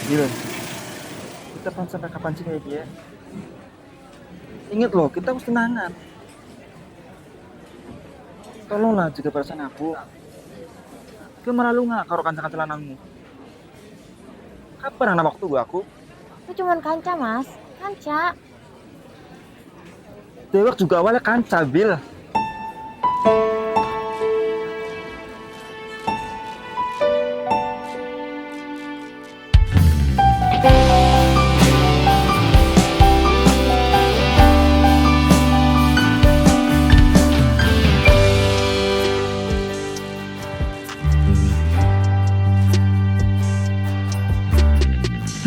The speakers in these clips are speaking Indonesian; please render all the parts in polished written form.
Gila, kita kan sampai kapan sih kayak dia? Ingat loh, kita harus tenangan. Tolonglah jaga perasaan aku. Ke malu nggak karo kanca-kanca lanangmu? Kapan anak waktu gua aku? Itu cuman kanca, Mas. Kanca. Dewek juga awalnya kanca, Bil.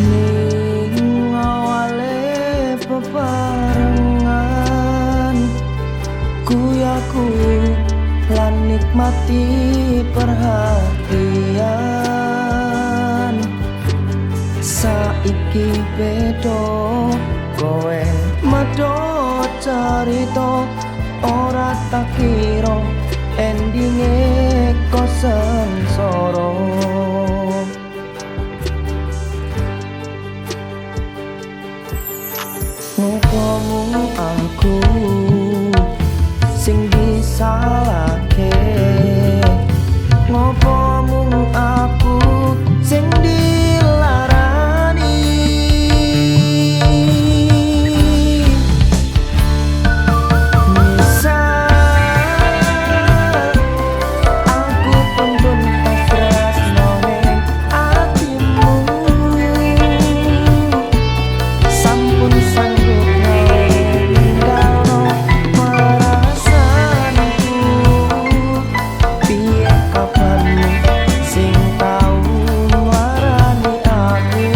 Ning awale bebarengan ku lan nikmati perhatian. Saiki beda kowe medhot carita ora tak kira endinge kok sengsara. Ngopomu aku sing disalahke, ngopomu aku sing dilarani. Misal aku pun tresno ning atimu, sampun sanggup ninggalno perasaanku. Piye kabarmu sing tau nglarani aku?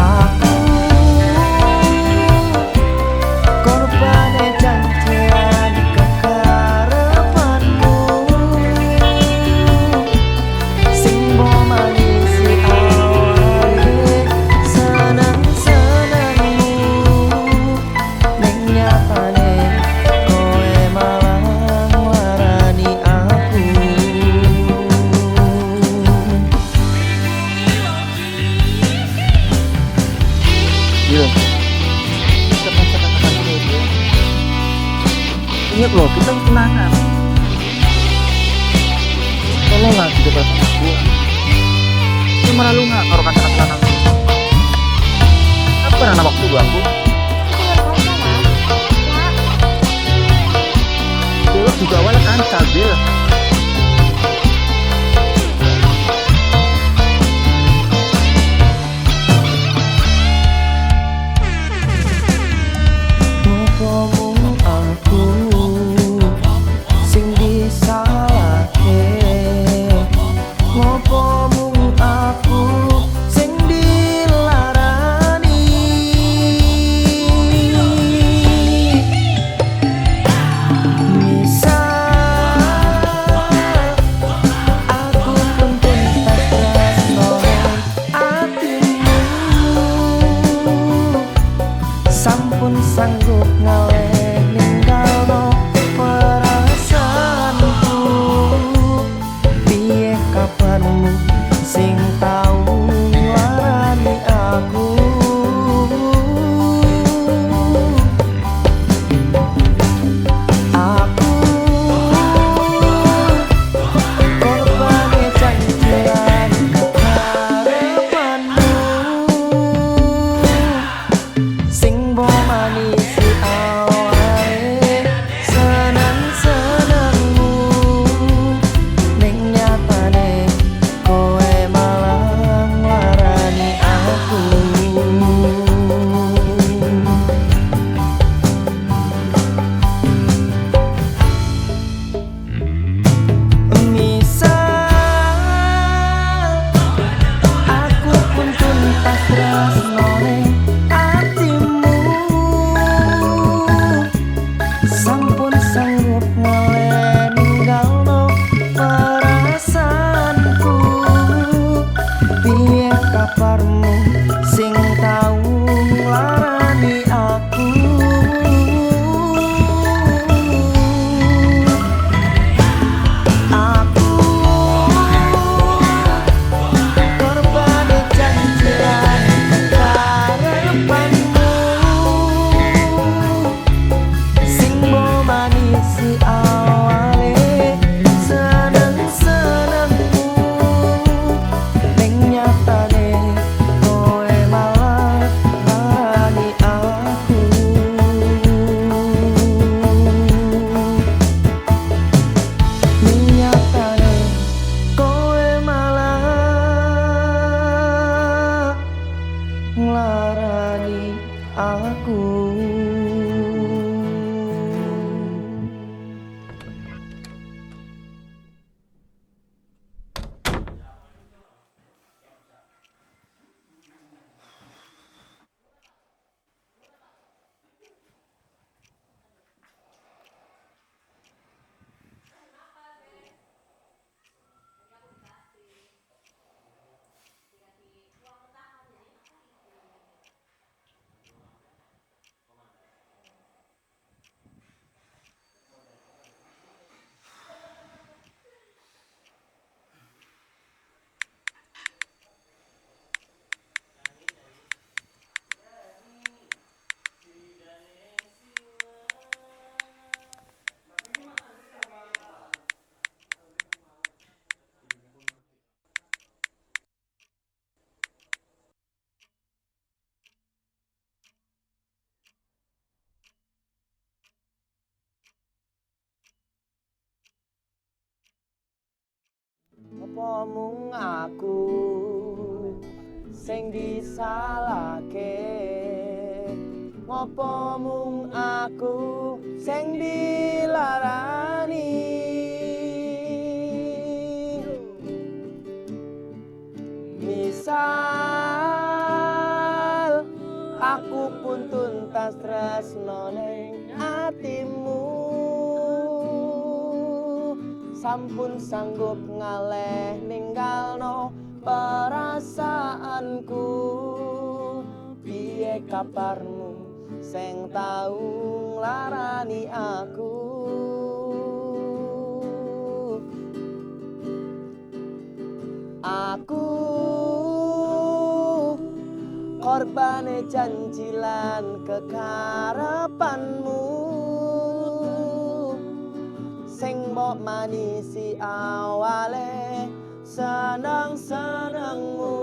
Aku korbane janjian kekarepanmu, sing mbok manisi awale seneng-senengmu, ning nyatane kowe malah nglarani aku. Gila, kita kan sampai kapan sih kayak dia? Ingat loh, kita harus tenangan. Tolonglah jaga perasaan aku. Ke malu nggak karo kanca-kanca lanangmu? Kapan anak waktu gua aku? Itu cuman kanca, Mas. Kanca. Dewek juga awalnya kanca, Bil. Ngopomu aku sing disalahke, ngopomu aku sing dilarani. Misal aku pun tuntas tresno atimu, sampun sanggup ngaleh ninggalno perasaanku. Piye kabarmu sing tau nglarani aku? Aku korbane janjian kekarepanmu, sing mbok manisi awale seneng-senengmu, ning nyatane kowe malah nglarani aku. Misal aku pun tuntas tresno ning atimu, Ngopo mung aku sing disalahke? Ngopo mung aku sing dilarani? Misal aku pun tuntas tresno ning atimu, sampun sanggup ngaleh ninggalno perasaanku. Piye kabarmu sing tau nglarani aku? Aku korbane janji lan kekarepanmu, sing mbok manisi awale seneng-senengmu,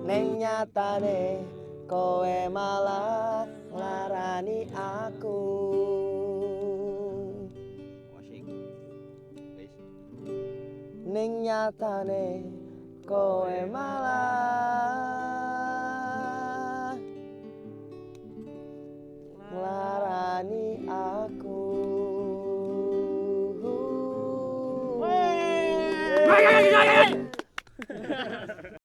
ning nyatane kowe malah nglarani aku. Ning nyatane kowe malah nglarani aku.